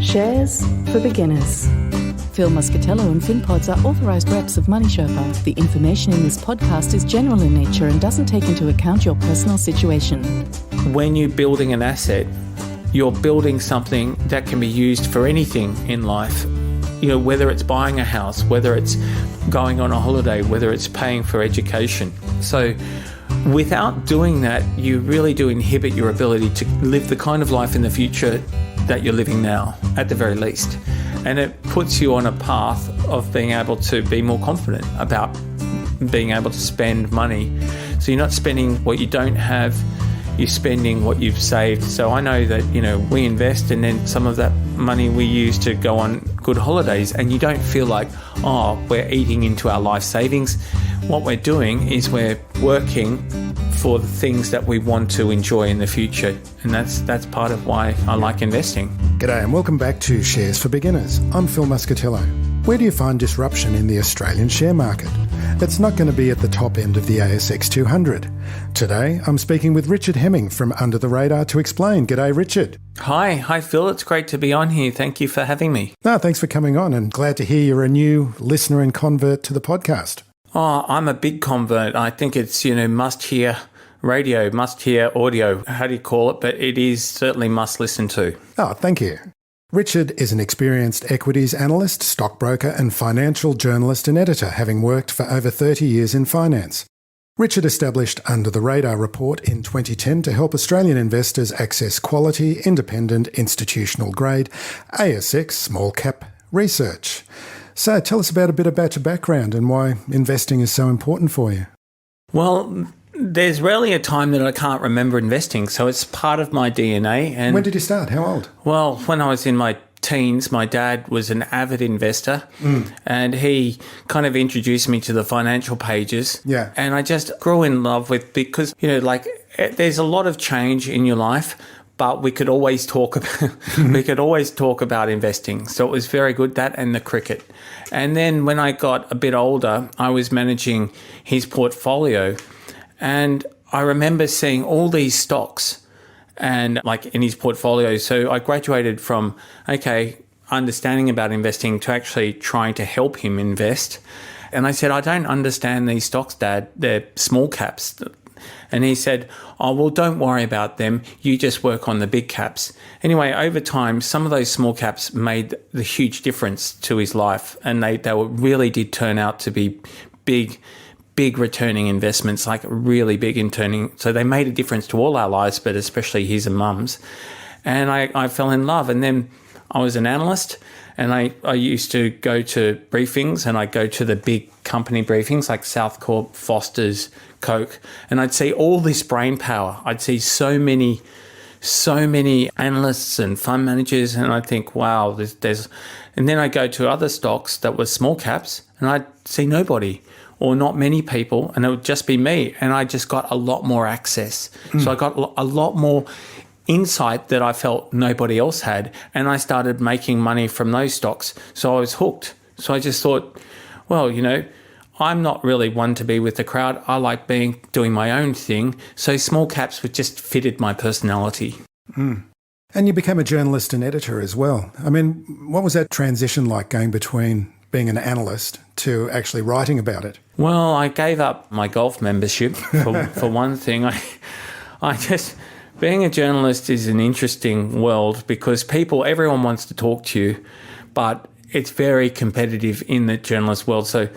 Shares for beginners. Phil Muscatello and FinPods are authorised reps of Money Sherpa. The information in this podcast is general in nature and doesn't take into account your personal situation. When you're building an asset, you're building something that can be used for anything in life. You know, whether it's buying a house, whether it's going on a holiday, whether it's paying for education. So without doing that, you really do inhibit your ability to live the kind of life in the future that you're living now, at the very least. And it puts you on a path of being able to be more confident about being able to spend money. So you're not spending what you don't have, you're spending what you've saved. So I know that, you know, we invest and then some of that money we use to go on good holidays, and you don't feel like, oh, we're eating into our life savings. What we're doing is we're working for the things that we want to enjoy in the future. And that's part of why I like investing. G'day and welcome back to Shares for Beginners. I'm Phil Muscatello. Where do you find disruption in the Australian share market? It's not going to be at the top end of the ASX 200. Today, I'm speaking with Richard Hemming from Under the Radar to explain. G'day, Richard. Hi, Phil. It's great to be on here. Thank you for having me. No, thanks for coming on, and glad to hear you're a new listener and convert to the podcast. Oh, I'm a big convert. I think it's, must-hear radio, must-hear audio. How do you call it? But it is certainly must listen to. Oh, thank you. Richard is an experienced equities analyst, stockbroker and financial journalist and editor, having worked for over 30 years in finance. Richard established Under the Radar report in 2010 to help Australian investors access quality, independent, institutional grade, ASX small cap research. So tell us about a bit about your background and why investing is so important for you. Well, there's rarely a time that I can't remember investing, so it's part of my DNA. And when did you start? How old? Well, when I was in my teens, my dad was an avid investor and he kind of introduced me to the financial pages. Yeah. And I just grew in love with, because, there's a lot of change in your life, but we could always talk about investing. So it was very good, that and the cricket. And then when I got a bit older, I was managing his portfolio, and I remember seeing all these stocks and in his portfolio. So I graduated from, understanding about investing to actually trying to help him invest. And I said, I don't understand these stocks, Dad. They're small caps. And he said, oh, well, don't worry about them. You just work on the big caps. Anyway, over time, some of those small caps made the huge difference to his life. And they really did turn out to be big returning investments, like really big in turning. So they made a difference to all our lives, but especially his and Mum's. And I fell in love. And then I was an analyst, and I used to go to briefings, and I'd go to the big company briefings like South Corp, Foster's, Coke, and I'd see all this brain power. I'd see so many analysts and fund managers, and I'd think, wow, there's. And then I'd go to other stocks that were small caps, and I'd see nobody or not many people, and it would just be me. And I just got a lot more access. So I got a lot more insight that I felt nobody else had, and I started making money from those stocks. So I was hooked. So I just thought, well, I'm not really one to be with the crowd. I like doing my own thing. So small caps just fitted my personality. And you became a journalist and editor as well. I mean, what was that transition like, going between being an analyst to actually writing about it? Well, I gave up my golf membership for one thing. Being a journalist is an interesting world because everyone wants to talk to you, but it's very competitive in the journalist world. So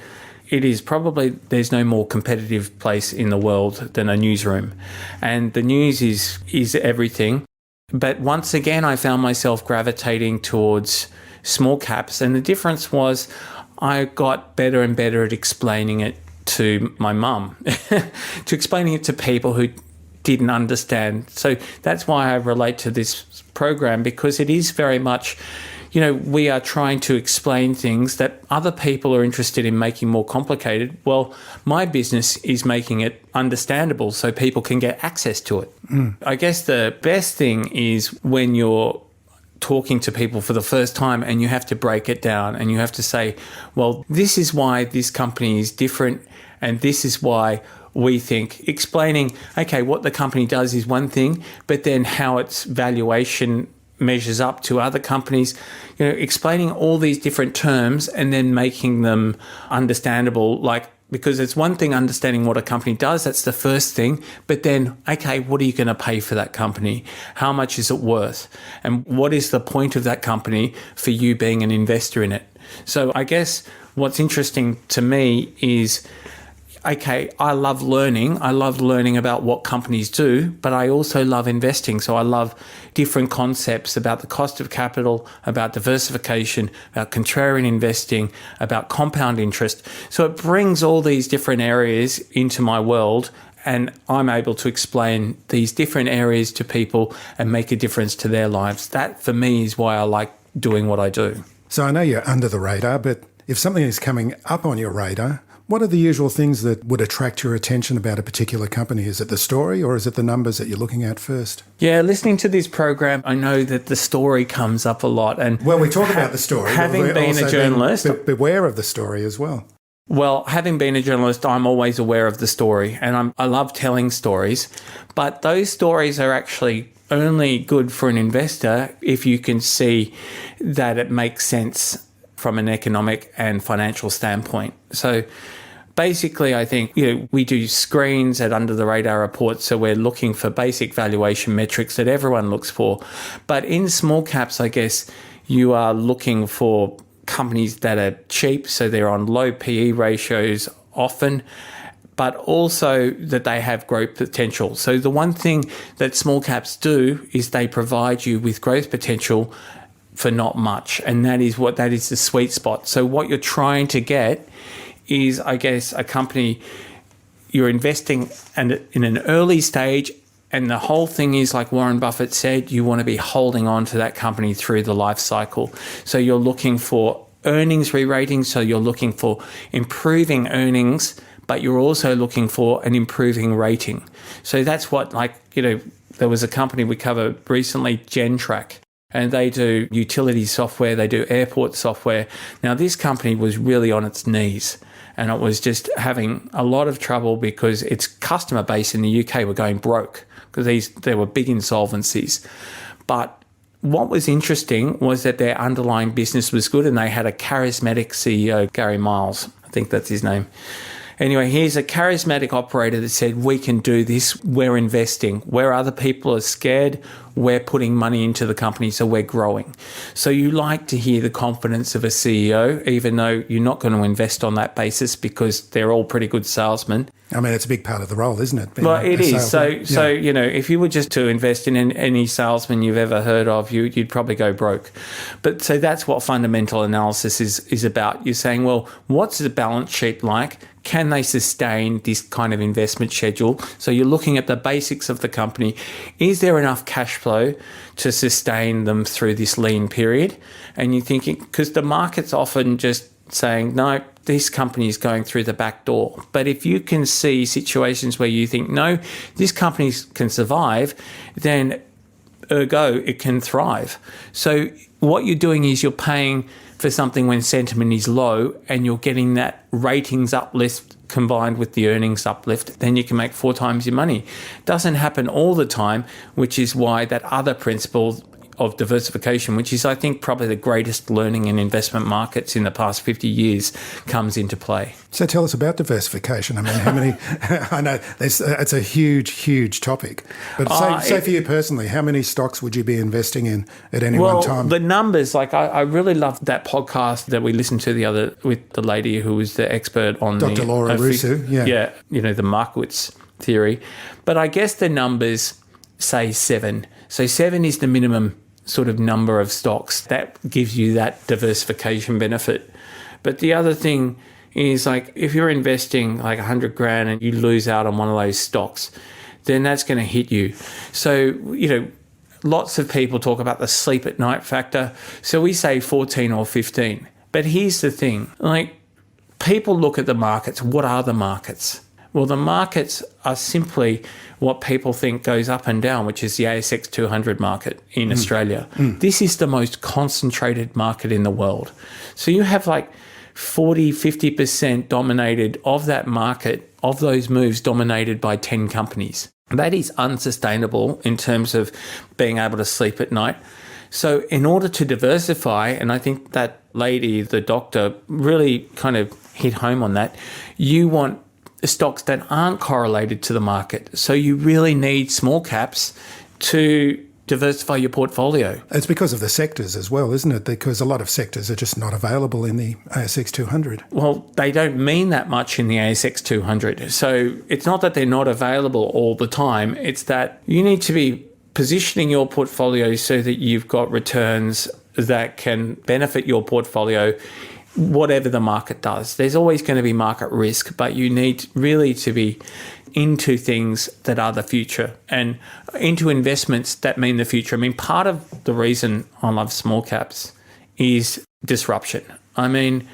it is probably, there's no more competitive place in the world than a newsroom. And the news is everything. But once again, I found myself gravitating towards small caps. And the difference was I got better and better at explaining it to my mum, to explaining it to people who didn't understand. So that's why I relate to this program, because it is very much, we are trying to explain things that other people are interested in making more complicated. Well, my business is making it understandable so people can get access to it. I guess the best thing is when you're talking to people for the first time and you have to break it down and you have to say, well, this is why this company is different and this is why we think. Explaining, okay, what the company does is one thing, but then how its valuation measures up to other companies, explaining all these different terms and then making them understandable, because it's one thing understanding what a company does, that's the first thing, but then, okay, what are you going to pay for that company? How much is it worth? And what is the point of that company for you being an investor in it? So I guess what's interesting to me is, okay, I love learning. I love learning about what companies do, but I also love investing. So I love different concepts about the cost of capital, about diversification, about contrarian investing, about compound interest. So it brings all these different areas into my world, and I'm able to explain these different areas to people and make a difference to their lives. That, for me, is why I like doing what I do. So I know you're under the radar, but if something is coming up on your radar, what are the usual things that would attract your attention about a particular company? Is it the story or is it the numbers that you're looking at first? Yeah, listening to this program, I know that the story comes up a lot. And well, we talk about the story. Having been a journalist, beware of the story as well. Well, having been a journalist, I'm always aware of the story, and I love telling stories. But those stories are actually only good for an investor if you can see that it makes sense from an economic and financial standpoint. So basically, I think, we do screens at Under the Radar reports, so we're looking for basic valuation metrics that everyone looks for. But in small caps, I guess, you are looking for companies that are cheap, so they're on low PE ratios often, but also that they have growth potential. So the one thing that small caps do is they provide you with growth potential for not much, and that is the sweet spot. So what you're trying to get is, I guess, a company you're investing in an early stage, and the whole thing is, like Warren Buffett said, you want to be holding on to that company through the life cycle. So you're looking for earnings re-rating, so you're looking for improving earnings, but you're also looking for an improving rating. So that's what, there was a company we covered recently, Gentrack, and they do utility software, they do airport software. Now, this company was really on its knees, and it was just having a lot of trouble because its customer base in the UK were going broke because there were big insolvencies. But what was interesting was that their underlying business was good, and they had a charismatic CEO, Gary Miles, I think that's his name. Anyway, he's a charismatic operator that said, we can do this, we're investing. Where other people are scared, we're putting money into the company, so we're growing. So you like to hear the confidence of a CEO, even though you're not going to invest on that basis because they're all pretty good salesmen. I mean, it's a big part of the role, isn't it? Well, it is. So, if you were just to invest in any salesman you've ever heard of, you'd probably go broke. But so that's what fundamental analysis is about. You're saying, well, what's the balance sheet like? Can they sustain this kind of investment schedule? So you're looking at the basics of the company. Is there enough cash flow to sustain them through this lean period? And you're thinking, because the market's often just saying, no, this company is going through the back door. But if you can see situations where you think, no, this company can survive, then ergo, it can thrive. So what you're doing is you're paying for something when sentiment is low, and you're getting that ratings uplift combined with the earnings uplift, then you can make 4 times your money. Doesn't happen all the time, which is why that other principle of diversification, which is, I think, probably the greatest learning in investment markets in the past 50 years, comes into play. So tell us about diversification. I mean, how many, I know it's a huge topic, but say for you personally, how many stocks would you be investing in at any one time? The numbers, I really loved that podcast that we listened to the other with the lady who was the expert on Dr. Laura Rusu. Yeah, the Markowitz theory. But I guess the numbers say 7. So 7 is the minimum sort of number of stocks that gives you that diversification benefit. But the other thing is, if you're investing $100,000 and you lose out on one of those stocks, then that's going to hit you. So, lots of people talk about the sleep at night factor. So we say 14 or 15. But here's the thing, people look at the markets. What are the markets? Well, the markets are simply what people think goes up and down, which is the ASX 200 market in Australia. This is the most concentrated market in the world. So you have 40, 50% dominated of that market, of those moves dominated by 10 companies. That is unsustainable in terms of being able to sleep at night. So in order to diversify, and I think that lady, the doctor, really kind of hit home on that, you want stocks that aren't correlated to the market. So you really need small caps to diversify your portfolio. It's because of the sectors as well, isn't it? Because a lot of sectors are just not available in the ASX 200. Well, they don't mean that much in the ASX 200. So it's not that they're not available all the time. It's that you need to be positioning your portfolio so that you've got returns that can benefit your portfolio whatever the market does. There's always going to be market risk, but you need really to be into things that are the future and into investments that mean the future. I mean, part of the reason I love small caps is disruption. I mean,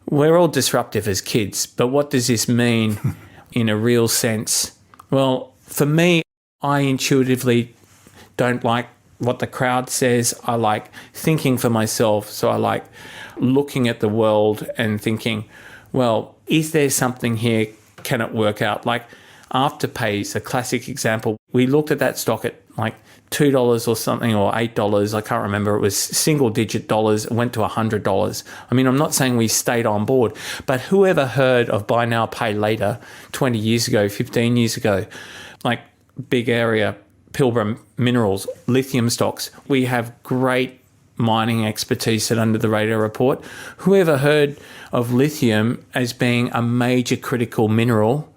we're all disruptive as kids, but what does this mean in a real sense? Well, for me, I intuitively don't like what the crowd says. I like thinking for myself. So I like looking at the world and thinking, well, is there something here? Can it work out? Like Afterpay is a classic example. We looked at that stock at like $2 or something, or $8. I can't remember. It was single digit dollars. It went to $100. I mean, I'm not saying we stayed on board, but whoever heard of buy now, pay later 20 years ago, 15 years ago, like big area, Pilbara Minerals, lithium stocks. We have great mining expertise at Under the Radar Report. Whoever heard of lithium as being a major critical mineral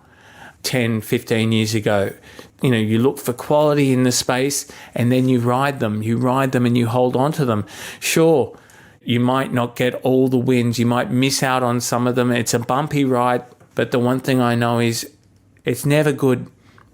10, 15 years ago? You know, you look for quality in the space and then you ride them and you hold on to them. Sure, you might not get all the wins. You might miss out on some of them. It's a bumpy ride. But the one thing I know is it's never good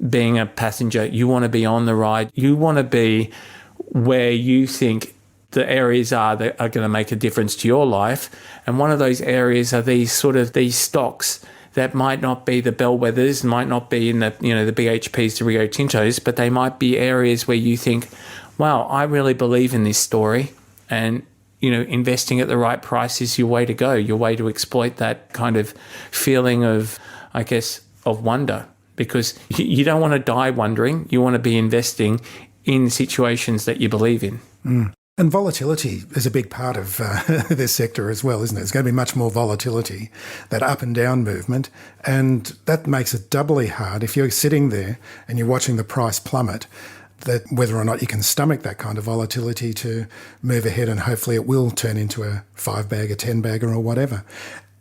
being a passenger. You want to be on the ride. You want to be where you think the areas are that are going to make a difference to your life. And one of those areas are these stocks that might not be the bellwethers, might not be in the BHPs, the Rio Tintos, but they might be areas where you think, wow, I really believe in this story. And, investing at the right price is your way to go, your way to exploit that kind of feeling of, I guess, of wonder. Because you don't want to die wondering. You want to be investing in situations that you believe in. Mm. And volatility is a big part of this sector as well, isn't it? There's going to be much more volatility, that up and down movement, and that makes it doubly hard if you're sitting there and you're watching the price plummet, that whether or not you can stomach that kind of volatility to move ahead, and hopefully it will turn into a 5-bagger, 10-bagger or whatever.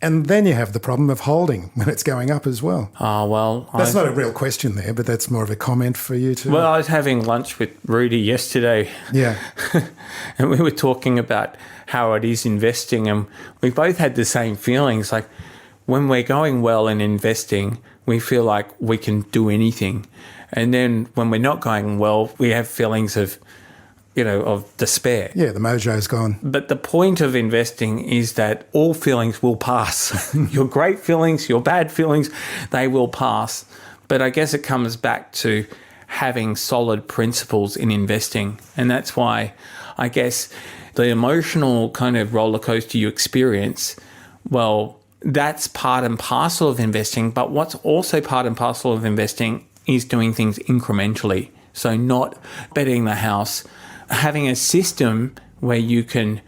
And then you have the problem of holding when it's going up as well. Oh, well... That's not a real question there, but that's more of a comment for you to... Well, I was having lunch with Rudy yesterday. Yeah. And we were talking about how it is investing, and we both had the same feelings. Like, when we're going well in investing, we feel like we can do anything. And then when we're not going well, we have feelings of despair. Yeah, the mojo's gone. But the point of investing is that all feelings will pass. Your great feelings, your bad feelings, they will pass. But I guess it comes back to having solid principles in investing. And that's why I guess the emotional kind of roller coaster you experience, well, that's part and parcel of investing. But what's also part and parcel of investing is doing things incrementally. So not betting the house, having a system where you can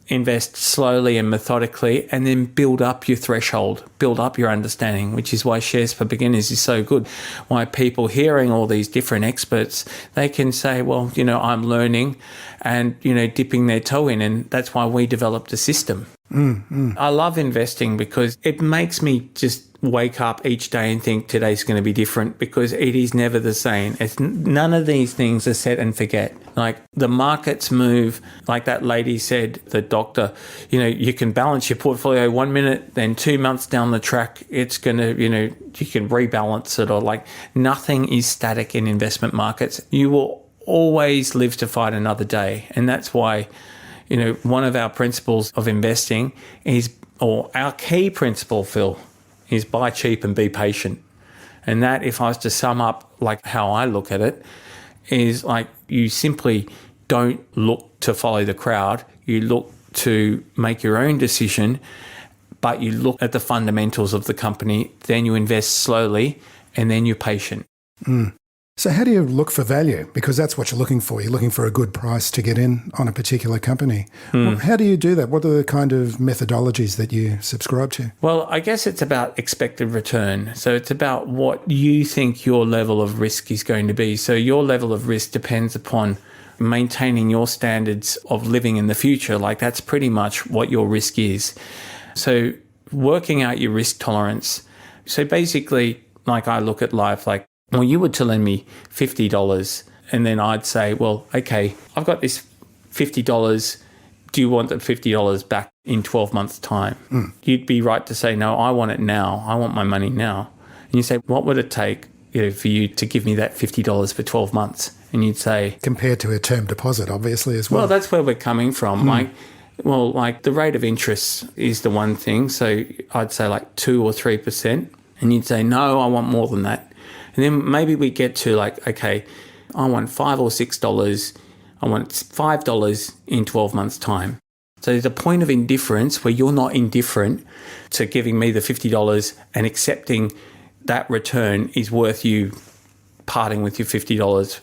invest slowly and methodically and then build up your threshold, build up your understanding, which is why Shares for Beginners is so good. Why people hearing all these different experts, they can say, well, I'm learning and, dipping their toe in. And that's why we developed a system. I love investing because it makes me just wake up each day and think today's going to be different, because it is never the same. None of these things are set and forget. Like the markets move, like that lady said, the doctor, you can balance your portfolio 1 minute, then 2 months down the track, it's going to, you can rebalance it, or like nothing is static in investment markets. You will always live to fight another day. And that's why, one of our principles of investing is, or our key principle, Phil, is buy cheap and be patient. And that, if I was to sum up like how I look at it, is like you simply don't look to follow the crowd. You look to make your own decision, but you look at the fundamentals of the company, then you invest slowly, and then you're patient. So how do you look for value? Because that's what you're looking for. You're looking for a good price to get in on a particular company. Well, how do you do that? What are the kind of methodologies that you subscribe to? Well, I guess it's about expected return. So it's about what you think your level of risk is going to be. So your level of risk depends upon maintaining your standards of living in the future. Like that's pretty much what your risk is. So working out your risk tolerance. So basically, like I look at life like, well, you were to lend me $50 and then I'd say, well, okay, I've got this $50. Do you want the $50 back in 12 months' time? You'd be right to say, no, I want it now. I want my money now. And you say, what would it take for you to give me that $50 for 12 months? And you'd say... Compared to a term deposit, obviously, as well. Well, that's where we're coming from. Like the rate of interest is the one thing. So I'd say like 2 or 3%. And you'd say, no, I want more than that. And then maybe we get to like, okay, I want $5 or $6. I want $5 in 12 months' time. So there's a point of indifference where you're not indifferent to giving me the $50 and accepting that return is worth you parting with your $50.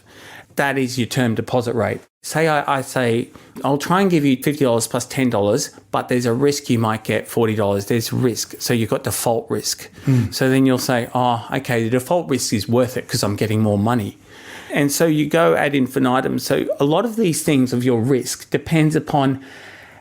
That is your term deposit rate. Say I say, I'll try and give you $50 plus $10, but there's a risk you might get $40. There's risk. So you've got default risk. So then you'll say, oh, okay, the default risk is worth it because I'm getting more money. And so you go ad infinitum. So a lot of these things of your risk depends upon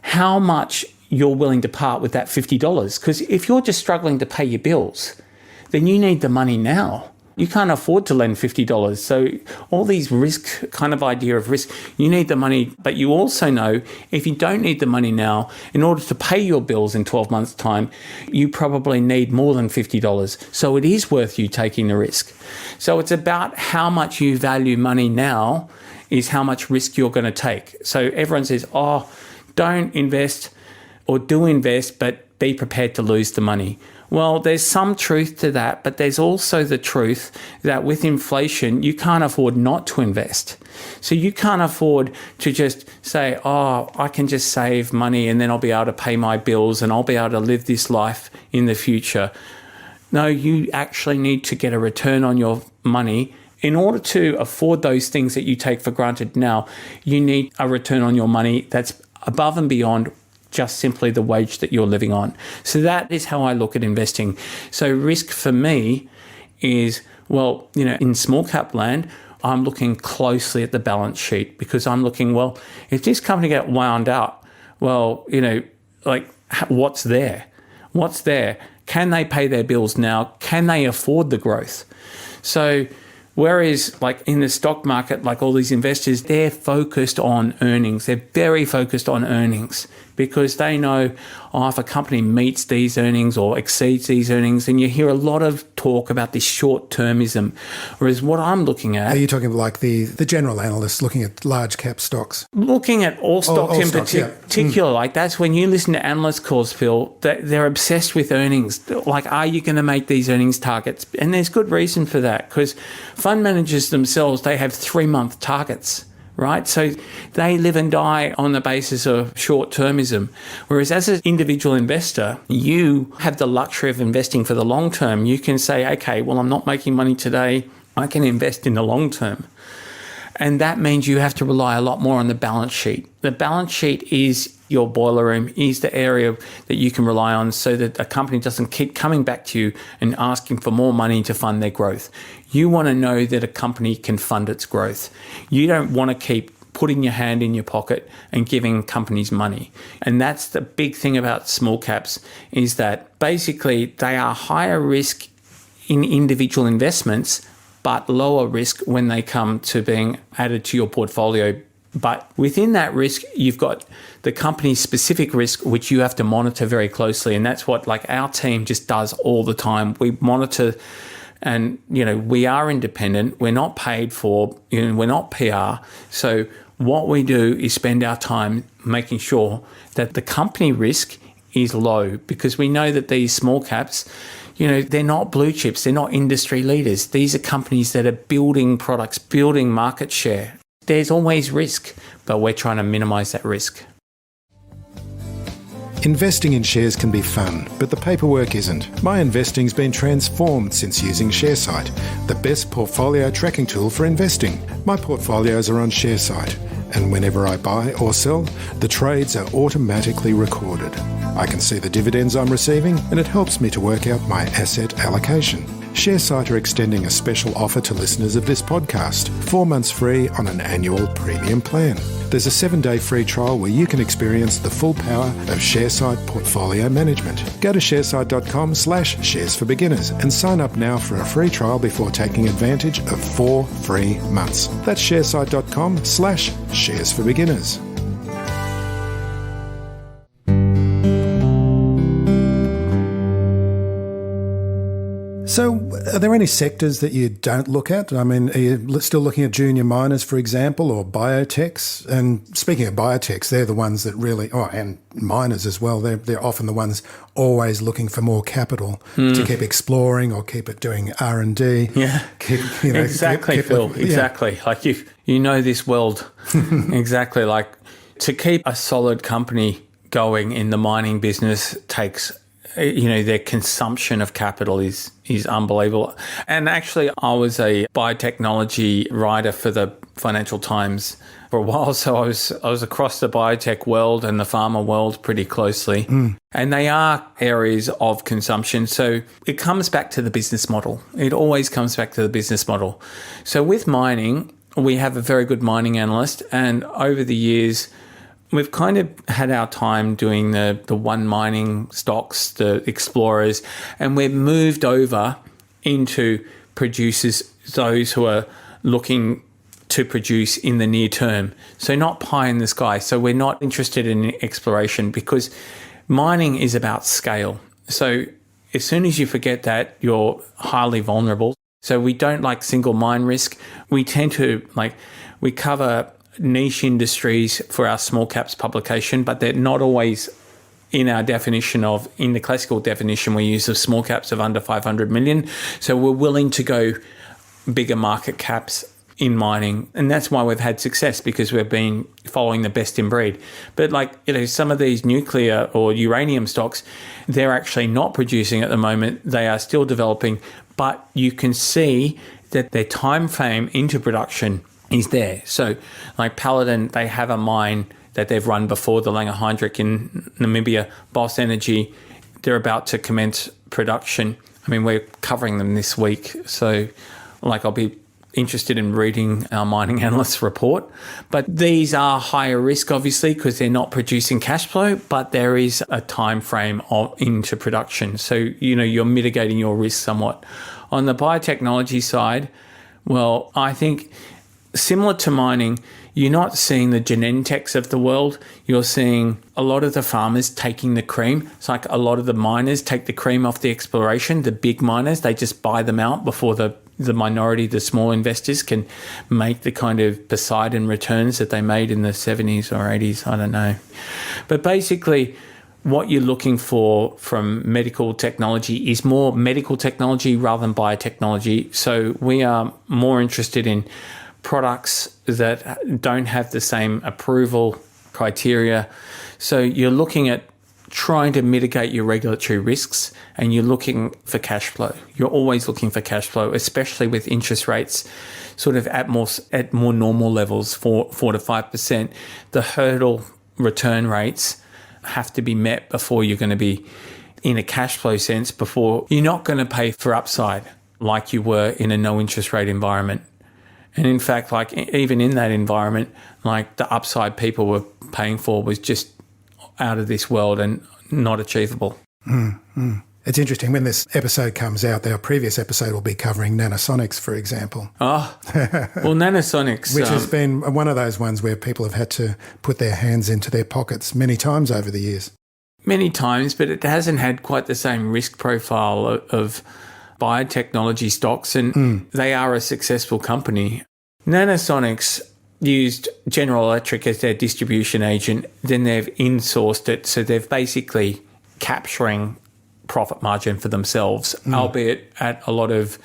how much you're willing to part with that $50. Because if you're just struggling to pay your bills, then you need the money now. You can't afford to lend $50. So all these risk, kind of idea of risk, you need the money, but you also know if you don't need the money now, in order to pay your bills in 12 months' time, you probably need more than $50. So it is worth you taking the risk. So it's about how much you value money now is how much risk you're going to take. So everyone says, oh, don't invest or do invest, but be prepared to lose the money. Well, there's some truth to that, but there's also the truth that with inflation, you can't afford not to invest. So you can't afford to just say, oh, I can just save money and then I'll be able to pay my bills and I'll be able to live this life in the future. No, you actually need to get a return on your money. In order to afford those things that you take for granted now, you need a return on your money that's above and beyond just simply the wage that you're living on. So that is how I look at investing. So risk for me is, well, in small cap land, I'm looking closely at the balance sheet because I'm looking, well, if this company get wound out, well, like what's there? What's there? Can they pay their bills now? Can they afford the growth? So whereas like in the stock market, like all these investors, they're focused on earnings. They're very focused on earnings because they know, if a company meets these earnings or exceeds these earnings, then you hear a lot of talk about this short-termism. Whereas what I'm looking at... Are you talking like the general analysts looking at large cap stocks? Looking at all stocks in particular. Like that's when you listen to analyst calls, Phil, they're obsessed with earnings. Like, are you going to make these earnings targets? And there's good reason for that because fund managers themselves, they have 3-month targets. Right? So they live and die on the basis of short-termism. Whereas as an individual investor, you have the luxury of investing for the long term. You can say, okay, well, I'm not making money today. I can invest in the long term. And that means you have to rely a lot more on the balance sheet. The balance sheet is your boiler room, is the area that you can rely on so that a company doesn't keep coming back to you and asking for more money to fund their growth. You want to know that a company can fund its growth. You don't want to keep putting your hand in your pocket and giving companies money. And that's the big thing about small caps is that basically they are higher risk in individual investments, but lower risk when they come to being added to your portfolio. But within that risk, you've got the company's specific risk, which you have to monitor very closely. And that's what like our team just does all the time. We monitor and, we are independent. We're not paid for, we're not PR. So what we do is spend our time making sure that the company risk is low because we know that these small caps, they're not blue chips. They're not industry leaders. These are companies that are building products, building market share. There's always risk, but we're trying to minimize that risk. Investing in shares can be fun, but the paperwork isn't. My investing's been transformed since using ShareSite, the best portfolio tracking tool for investing. My portfolios are on ShareSite, and whenever I buy or sell, the trades are automatically recorded. I can see the dividends I'm receiving, and it helps me to work out my asset allocation. ShareSite are extending a special offer to listeners of this podcast, 4 months free on an annual premium plan. There's a 7-day free trial where you can experience the full power of ShareSite portfolio management. Go to sharesight.com/shares for beginners and sign up now for a free trial before taking advantage of 4 free months. That's sharesight.com/shares for beginners. So are there any sectors that you don't look at? I mean, are you still looking at junior miners, for example, or biotechs? And speaking of biotechs, they're the ones that really, and miners as well, they're often the ones always looking for more capital to keep exploring or keep it doing R&D. Yeah, exactly, Phil, exactly. Like you know this world, exactly. Like to keep a solid company going in the mining business takes, their consumption of capital is unbelievable. And actually, I was a biotechnology writer for the Financial Times for a while, so I was across the biotech world and the pharma world pretty closely. And they are areas of consumption. So it comes back to the business model. It always comes back to the business model. So with mining, we have a very good mining analyst, and over the years, we've kind of had our time doing the one mining stocks, the explorers, and we've moved over into producers, those who are looking to produce in the near term. So not pie in the sky. So we're not interested in exploration because mining is about scale. So as soon as you forget that, you're highly vulnerable. So we don't like single mine risk. We tend to we cover niche industries for our small caps publication, but they're not always in the classical definition we use of small caps of under 500 million. So we're willing to go bigger market caps in mining. And that's why we've had success, because we've been following the best in breed. But some of these nuclear or uranium stocks, they're actually not producing at the moment. They are still developing, but you can see that their time frame into production is there. So like Paladin, they have a mine that they've run before, the Langer Heinrich in Namibia. Boss Energy, they're about to commence production. I mean, we're covering them this week. So I'll be interested in reading our mining analyst report. But these are higher risk, obviously, because they're not producing cash flow, but there is a time frame into production. So, you're mitigating your risk somewhat. On the biotechnology side, well, I think similar to mining, you're not seeing the Genentechs of the world. You're seeing a lot of the farmers taking the cream. It's like a lot of the miners take the cream off the exploration, the big miners. They just buy them out before the minority, the small investors, can make the kind of Poseidon returns that they made in the 70s or 80s. I don't know. But basically, what you're looking for from medical technology is more medical technology rather than biotechnology. So we are more interested in products that don't have the same approval criteria. So you're looking at trying to mitigate your regulatory risks, and you're looking for cash flow. You're always looking for cash flow, especially with interest rates sort of at more normal levels, 4 to 5%. The hurdle return rates have to be met before you're going to be in a cash flow sense, before you're not going to pay for upside like you were in a no interest rate environment. And in fact, even in that environment, the upside people were paying for was just out of this world and not achievable. It's interesting. When this episode comes out, our previous episode will be covering Nanosonics, for example. Oh, well, Nanosonics. Which has been one of those ones where people have had to put their hands into their pockets many times over the years. Many times, but it hasn't had quite the same risk profile of biotechnology stocks, and they are a successful company. Nanosonics used General Electric as their distribution agent, then they've insourced it, so they're basically capturing profit margin for themselves, albeit at a lot of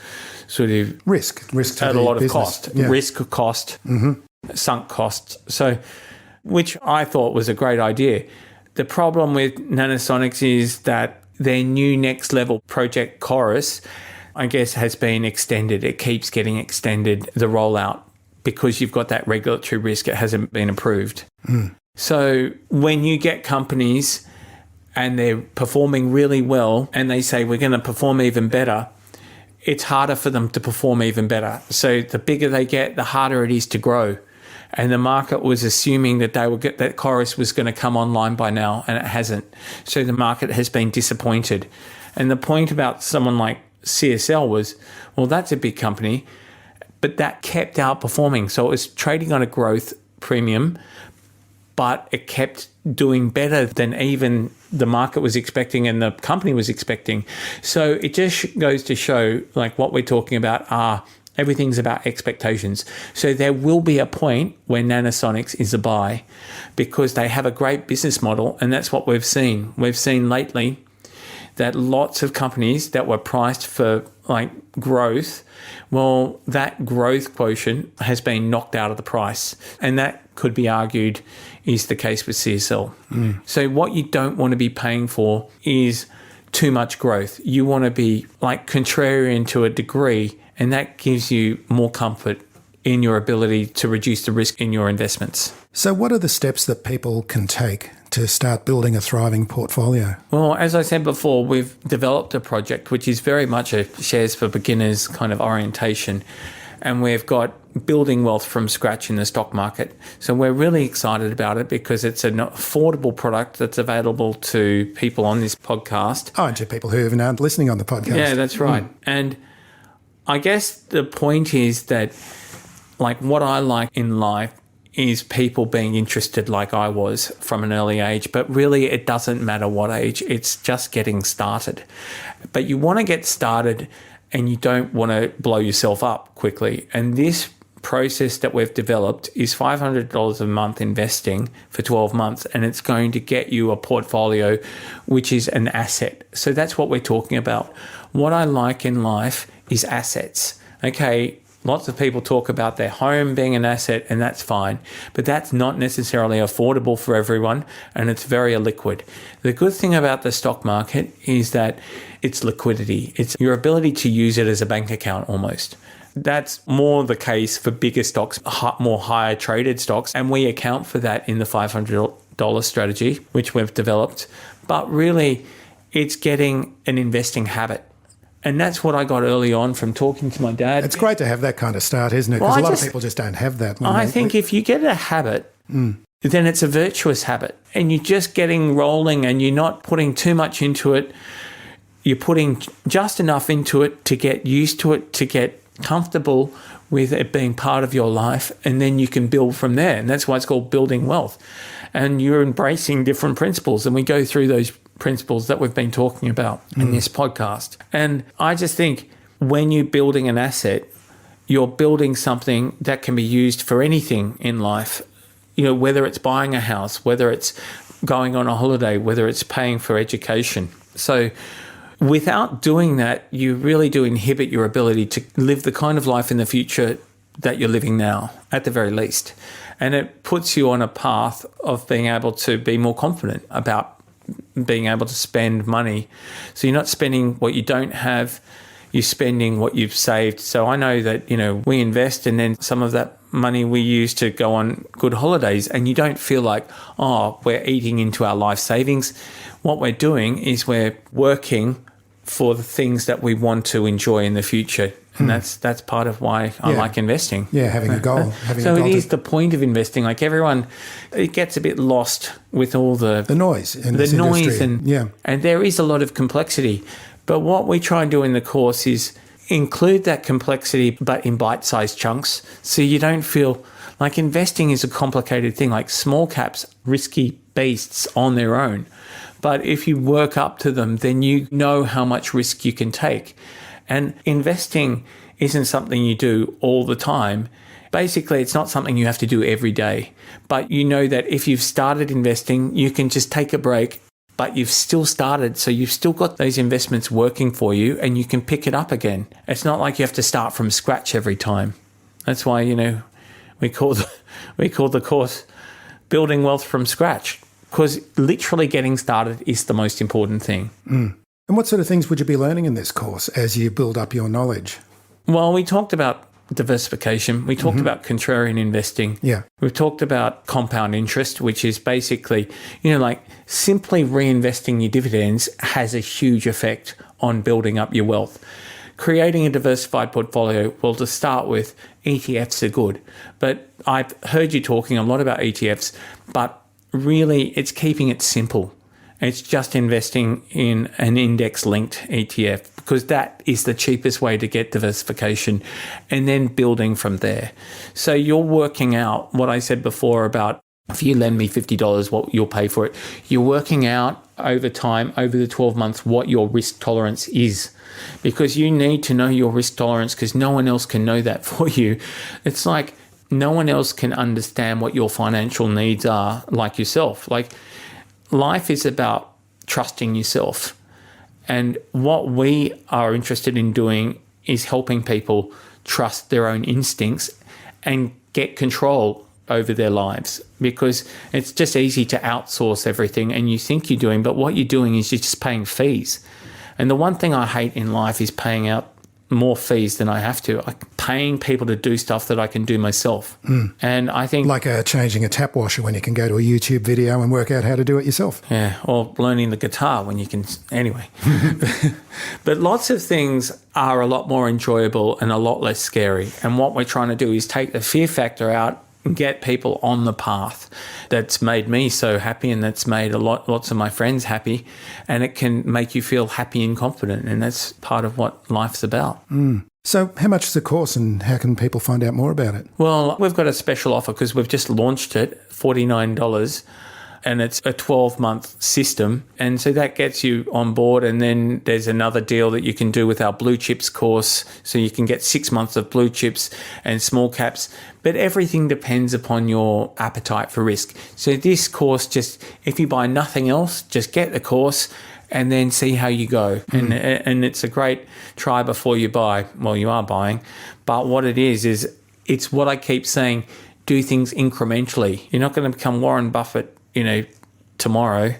sort of risk to at a lot of cost, risk cost, Mm-hmm. sunk costs. So, which I thought was a great idea. The problem with Nanosonics is that their new next level project Chorus, I guess, has been extended. It keeps getting extended, the rollout, because you've got that regulatory risk. It hasn't been approved. So when you get companies and they're performing really well and they say, we're going to perform even better, it's harder for them to perform even better. So the bigger they get, the harder it is to grow. And the market was assuming that they would get that Chorus was going to come online by now, and it hasn't. So the market has been disappointed. And the point about someone like CSL was, well, that's a big company, but that kept outperforming. So it was trading on a growth premium, but it kept doing better than even the market was expecting and the company was expecting. So it just goes to show, like, what we're talking about are everything's about expectations. So there will be a point where Nanosonics is a buy because they have a great business model, and that's what we've seen. We've seen lately that lots of companies that were priced for like growth, well, that growth quotient has been knocked out of the price. And that could be argued is the case with CSL. So what you don't want to be paying for is too much growth. You want to be like contrarian to a degree, and that gives you more comfort in your ability to reduce the risk in your investments. So what are the steps that people can take to start building a thriving portfolio? Well, as I said before, we've developed a project which is very much a shares for beginners kind of orientation, and we've got building wealth from scratch in the stock market. So we're really excited about it because it's an affordable product that's available to people on this podcast. Oh, and to people who even aren't listening on the podcast. Yeah, that's right. And I guess the point is that, like, what I like in life is people being interested like I was from an early age, but really it doesn't matter what age, it's just getting started. But you want to get started and you don't want to blow yourself up quickly. And this process that we've developed is $500 a month investing for 12 months, and it's going to get you a portfolio which is an asset. So that's what we're talking about. What I like in life is assets. Okay, lots of people talk about their home being an asset, and that's fine, but that's not necessarily affordable for everyone, and it's very illiquid. The good thing about the stock market is that it's liquidity. It's your ability to use it as a bank account almost. That's more the case for bigger stocks, more higher traded stocks, and we account for that in the $500 strategy, which we've developed. But really, it's getting an investing habit. And that's what I got early on from talking to my dad. It's great to have that kind of start, isn't it? Because a lot of people just don't have that. I think if you get a habit, then it's a virtuous habit. And you're just getting rolling and you're not putting too much into it. You're putting just enough into it to get used to it, to get comfortable with it being part of your life, and then you can build from there. And that's why it's called building wealth. And you're embracing different principles, and we go through those principles that we've been talking about in this podcast. And I just think when you're building an asset, you're building something that can be used for anything in life, you know, whether it's buying a house, whether it's going on a holiday, whether it's paying for education. So without doing that, you really do inhibit your ability to live the kind of life in the future that you're living now, at the very least. And it puts you on a path of being able to be more confident about being able to spend money. So you're not spending what you don't have, you're spending what you've saved. So I know that, you know, we invest and then some of that money we use to go on good holidays, and you don't feel like, oh, we're eating into our life savings. What we're doing is we're working for the things that we want to enjoy in the future. And that's part of why I like investing. Yeah, having a goal. So it is the point of investing. Like everyone, it gets a bit lost with all the noise in this industry. And there is a lot of complexity. But what we try and do in the course is include that complexity, but in bite-sized chunks. So you don't feel like investing is a complicated thing. Like small caps, risky beasts on their own. But if you work up to them, then you know how much risk you can take. And investing isn't something you do all the time. Basically, it's not something you have to do every day. But you know that if you've started investing, you can just take a break, but you've still started. So you've still got those investments working for you and you can pick it up again. It's not like you have to start from scratch every time. That's why, you know, we call the course Building Wealth from Scratch. because literally getting started is the most important thing. And what sort of things would you be learning in this course as you build up your knowledge? Well, we talked about diversification. We talked about contrarian investing. Yeah. We've talked about compound interest, which is basically, like simply reinvesting your dividends has a huge effect on building up your wealth. Creating a diversified portfolio, well, to start with, ETFs are good. But I've heard you talking a lot about ETFs, but really it's keeping it simple. It's just investing in an index-linked ETF because that is the cheapest way to get diversification and then building from there. So you're working out what I said before about if you lend me $50, what you'll pay for it. You're working out over time, over the 12 months, what your risk tolerance is because you need to know your risk tolerance because no one else can know that for you. It's like no one else can understand what your financial needs are like yourself. Like life is about trusting yourself. And what we are interested in doing is helping people trust their own instincts and get control over their lives because it's just easy to outsource everything and you think you're doing, but what you're doing is you're just paying fees. And the one thing I hate in life is paying out more fees than I have to. Like paying people to do stuff that I can do myself. And I think like changing a tap washer when you can go to a YouTube video and work out how to do it yourself. Yeah, or learning the guitar when you can. Anyway. But lots of things are a lot more enjoyable and a lot less scary. And what we're trying to do is take the fear factor out and get people on the path. That's made me so happy and that's made lots of my friends happy, and it can make you feel happy and confident, and that's part of what life's about. So how much is the course and how can people find out more about it? Well, we've got a special offer because we've just launched it, $49, and it's a 12-month system. And so that gets you on board. And then there's another deal that you can do with our Blue Chips course. So you can get 6 months of blue chips and small caps. But everything depends upon your appetite for risk. So this course, just if you buy nothing else, just get the course and then see how you go. And it's a great try before you buy. Well, you are buying. But what it is it's what I keep saying, do things incrementally. You're not going to become Warren Buffett, tomorrow,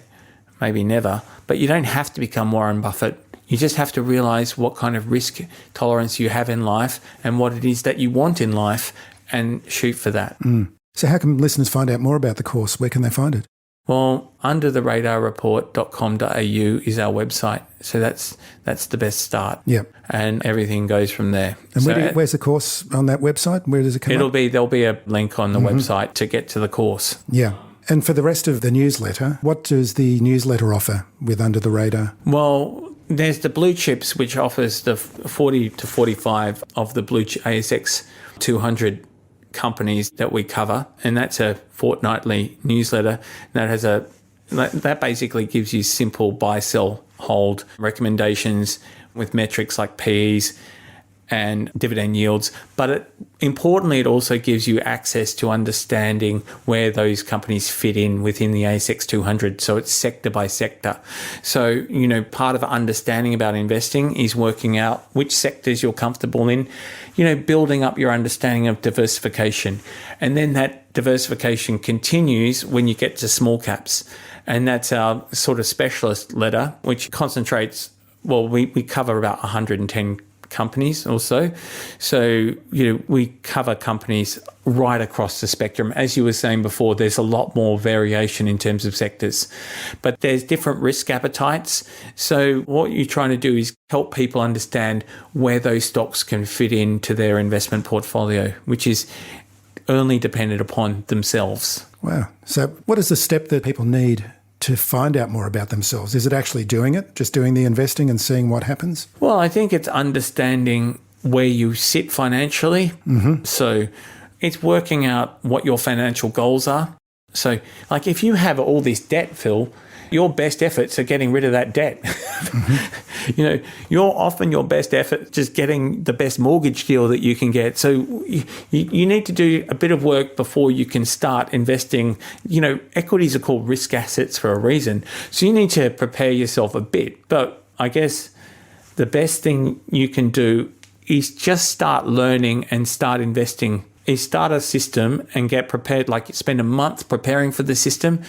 maybe never, but you don't have to become Warren Buffett. You just have to realize what kind of risk tolerance you have in life and what it is that you want in life and shoot for that. So how can listeners find out more about the course? Where can they find it? Well, undertheradarreport.com.au is our website. So that's the best start. Yep. And everything goes from there. And where's the course on that website? Where does it come up? There'll be a link on the website to get to the course. Yeah. And for the rest of the newsletter, what does the newsletter offer with Under the Radar? Well, there's the Blue Chips, which offers the 40 to 45 of the ASX 200 companies that we cover, and that's a fortnightly newsletter that basically gives you simple buy, sell, hold recommendations with metrics like P's and dividend yields. But importantly, it also gives you access to understanding where those companies fit in within the ASX 200. So it's sector by sector. So, part of understanding about investing is working out which sectors you're comfortable in, building up your understanding of diversification. And then that diversification continues when you get to small caps. And that's our sort of specialist letter, which concentrates, we cover about 110 companies or so. So, we cover companies right across the spectrum. As you were saying before, there's a lot more variation in terms of sectors, but there's different risk appetites. So what you're trying to do is help people understand where those stocks can fit into their investment portfolio, which is only dependent upon themselves. Wow. So what is the step that people need to find out more about themselves? Is it actually doing it, just doing the investing and seeing what happens? Well, I think it's understanding where you sit financially. So it's working out what your financial goals are. So like if you have all this debt, Phil, your best efforts are getting rid of that debt. You're often your best effort just getting the best mortgage deal that you can get. So you need to do a bit of work before you can start investing. Equities are called risk assets for a reason. So you need to prepare yourself a bit. But I guess the best thing you can do is just start learning and start investing is start a system and get prepared, like spend a month preparing for the system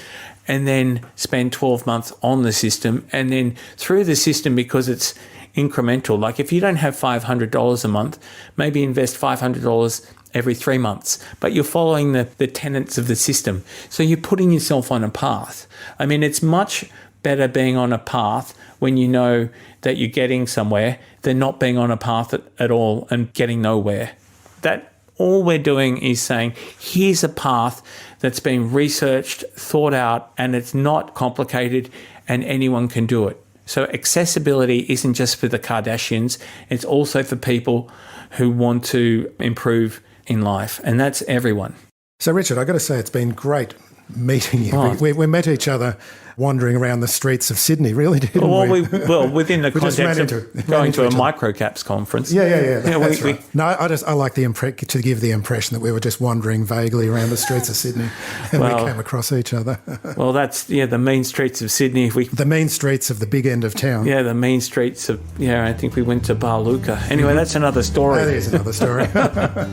and then spend 12 months on the system. And then through the system, because it's incremental, like if you don't have $500 a month, maybe invest $500 every 3 months, but you're following the tenets of the system. So you're putting yourself on a path. I mean, it's much better being on a path when you know that you're getting somewhere than not being on a path at all and getting nowhere. That all we're doing is saying, here's a path that's been researched, thought out, and it's not complicated and anyone can do it. So accessibility isn't just for the Kardashians, it's also for people who want to improve in life, and that's everyone. So Richard, I've got to say it's been great meeting you. Oh. We met each other wandering around the streets of Sydney, really, didn't we? Well, within the context of going to a microcaps conference. Yeah, that's right. No, I like to give the impression that we were just wandering vaguely around the streets of Sydney and we came across each other. Well, that's, the mean streets of Sydney. The mean streets of the big end of town. Yeah, the mean streets of, I think we went to Bar Luca. Anyway, that's another story. That is another story.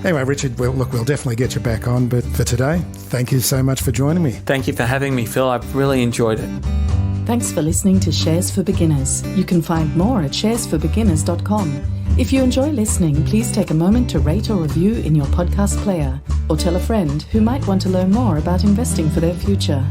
Anyway, Richard, we'll definitely get you back on, but for today, thank you so much for joining me. Thank you for having me, Phil. I've really enjoyed it. Thanks for listening to Shares for Beginners. You can find more at sharesforbeginners.com. If you enjoy listening, please take a moment to rate or review in your podcast player or tell a friend who might want to learn more about investing for their future.